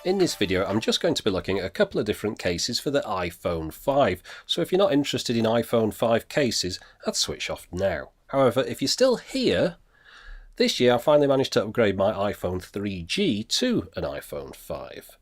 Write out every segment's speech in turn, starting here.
In this video, I'm just going to be looking at a couple of different cases for the iPhone 5. So if you're not interested in iPhone 5 cases, I'd switch off now. However, if you're still here, this year I finally managed to upgrade my iPhone 3G to an iPhone 5.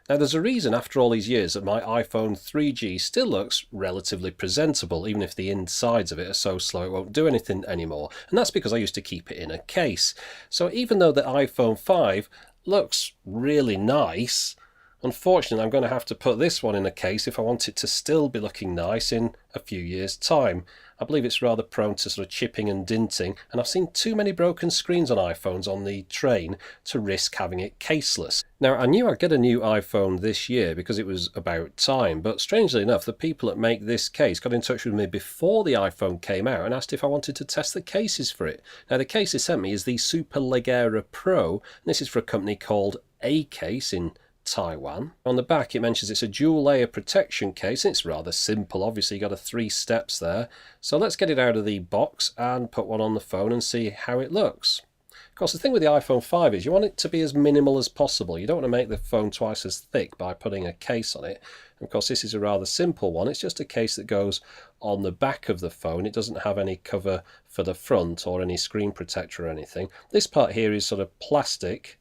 Now there's a reason after all these years that my iPhone 3G still looks relatively presentable, even if the insides of it are so slow it won't do anything anymore. And that's because I used to keep it in a case. So even though the iPhone 5 looks really nice, unfortunately I'm going to have to put this one in a case if I want it to still be looking nice in a few years' time. I believe it's rather prone to sort of chipping and dinting, and I've seen too many broken screens on iPhones on the train to risk having it caseless. Now I knew I'd get a new iPhone this year because it was about time, but strangely enough the people that make this case got in touch with me before the iPhone came out and asked if I wanted to test the cases for it. Now the case they sent me is the Superleggera Pro, and this is for a company called ACase in Taiwan. On the back it mentions it's a dual layer protection case. It's rather simple, obviously you got 3 steps there. So let's get it out of the box and put one on the phone and see how it looks. Of course the thing with the iPhone 5 is you want it to be as minimal as possible. You don't want to make the phone twice as thick by putting a case on it. And of course this is a rather simple one. It's just a case that goes on the back of the phone. It doesn't have any cover for the front or any screen protector or anything. This part here is sort of plastic.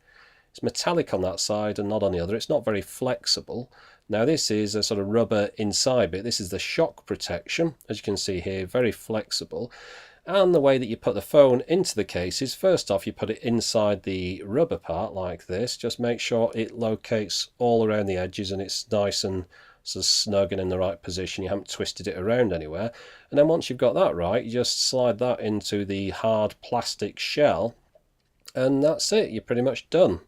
It's metallic on that side and not on the other. It's not very flexible. Now this is a sort of rubber inside bit. This is the shock protection. As you can see here, very flexible. And the way that you put the phone into the case is, first off, you put it inside the rubber part like this. Just make sure it locates all around the edges and it's nice and sort of snug and in the right position. You haven't twisted it around anywhere. And then once you've got that right, you just slide that into the hard plastic shell. And that's it. You're pretty much done.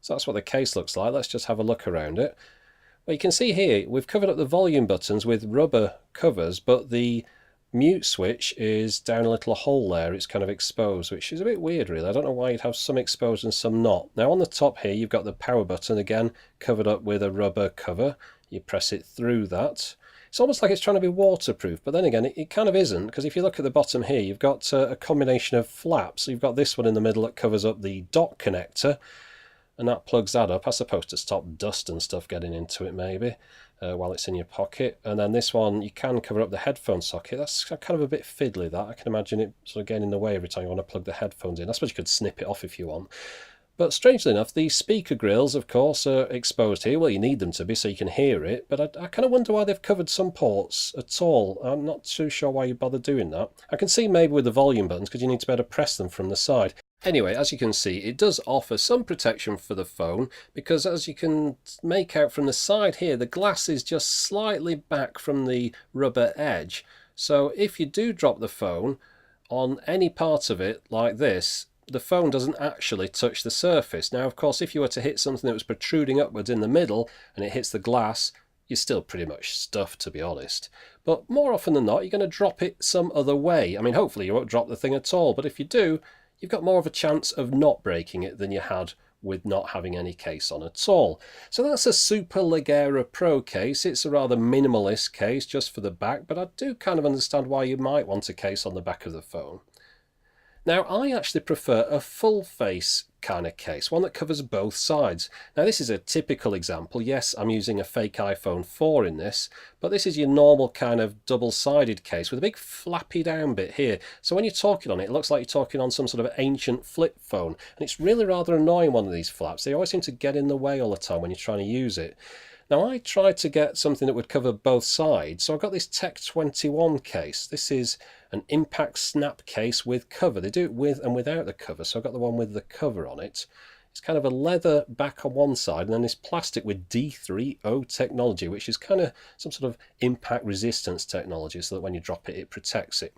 So that's what the case looks like. Let's just have a look around it. Well, you can see here we've covered up the volume buttons with rubber covers, but the mute switch is down a little hole there. It's kind of exposed, which is a bit weird really. I don't know why you'd have some exposed and some not. Now on the top here you've got the power button, again covered up with a rubber cover. You press it through that. It's almost like it's trying to be waterproof, but then again it kind of isn't, because if you look at the bottom here you've got a combination of flaps. So you've got this one in the middle that covers up the dock connector, and that plugs that up. That's supposed to stop dust and stuff getting into it maybe while it's in your pocket. And then this one, you can cover up the headphone socket. That's kind of a bit fiddly, that. I can imagine it sort of getting in the way every time you want to plug the headphones in. I suppose you could snip it off if you want. But strangely enough, the speaker grills, of course, are exposed here. Well, you need them to be so you can hear it, but I kind of wonder why they've covered some ports at all. I'm not too sure why you bother doing that. I can see maybe with the volume buttons, because you need to be able to press them from the side. Anyway, as you can see, it does offer some protection for the phone, because as you can make out from the side here, the glass is just slightly back from the rubber edge. So if you do drop the phone on any part of it like this, the phone doesn't actually touch the surface. Now, of course, if you were to hit something that was protruding upwards in the middle and it hits the glass, you're still pretty much stuffed, to be honest. But more often than not, you're going to drop it some other way. I mean, hopefully you won't drop the thing at all, but if you do, you've got more of a chance of not breaking it than you had with not having any case on at all. So that's a Superleggera Pro case. It's a rather minimalist case just for the back, but I do kind of understand why you might want a case on the back of the phone. Now, I actually prefer a full face kind of case, one that covers both sides. Now, this is a typical example. Yes, I'm using a fake iPhone 4 in this, but this is your normal kind of double-sided case with a big flappy down bit here. So when you're talking on it, it looks like you're talking on some sort of ancient flip phone. And it's really rather annoying, one of these flaps. They always seem to get in the way all the time when you're trying to use it. Now, I tried to get something that would cover both sides, so I've got this Tech21 case. This is an Impact Snap Case with cover. They do it with and without the cover, so I've got the one with the cover on it. It's kind of a leather back on one side, and then this plastic with D3O technology, which is kind of some sort of impact resistance technology, so that when you drop it, it protects it.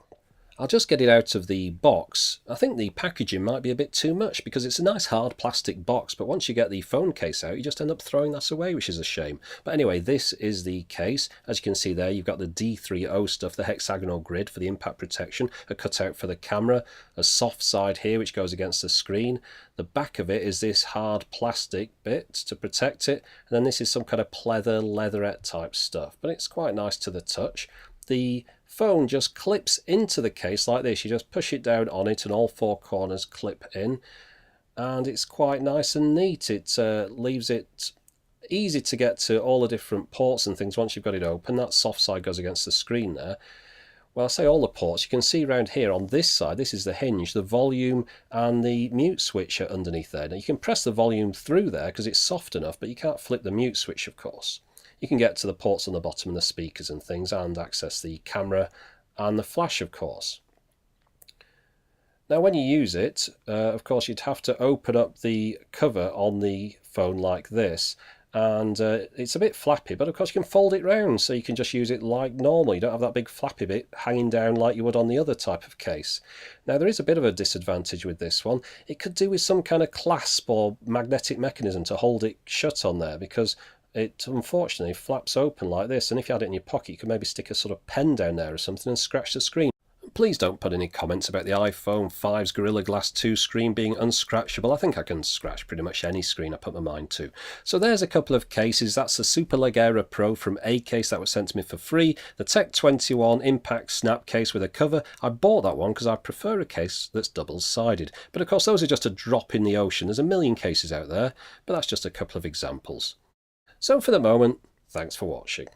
I'll just get it out of the box. I think the packaging might be a bit too much because it's a nice hard plastic box, but once you get the phone case out you just end up throwing that away, which is a shame. But anyway, this is the case. As you can see there, you've got the D3O stuff, the hexagonal grid for the impact protection, a cutout for the camera, a soft side here which goes against the screen. The back of it is this hard plastic bit to protect it, and then this is some kind of pleather, leatherette type stuff, but it's quite nice to the touch. The phone just clips into the case like this. You just push it down on it and all 4 corners clip in, and it's quite nice and neat. It leaves it easy to get to all the different ports and things once you've got it open. That soft side goes against the screen there. Well, I say all the ports, you can see around here on this side, this is the hinge, the volume and the mute switch are underneath there. Now you can press the volume through there because it's soft enough, but you can't flip the mute switch, of course. You can get to the ports on the bottom and the speakers and things, and access the camera and the flash, of course. Now when you use it, of course, you'd have to open up the cover on the phone like this. And it's a bit flappy, but of course you can fold it round so you can just use it like normal. You don't have that big flappy bit hanging down like you would on the other type of case. Now there is a bit of a disadvantage with this one. It could do with some kind of clasp or magnetic mechanism to hold it shut on there, because it unfortunately flaps open like this, and if you had it in your pocket you could maybe stick a sort of pen down there or something and scratch the screen. Please don't put any comments about the iPhone 5's Gorilla Glass 2 screen being unscratchable. I think I can scratch pretty much any screen I put my mind to. So there's a couple of cases. That's the Superleggera Pro from ACase that was sent to me for free. The Tech21 Impact Snap Case with a cover. I bought that one because I prefer a case that's double-sided. But of course those are just a drop in the ocean. There's a million cases out there, but that's just a couple of examples. So for the moment, thanks for watching.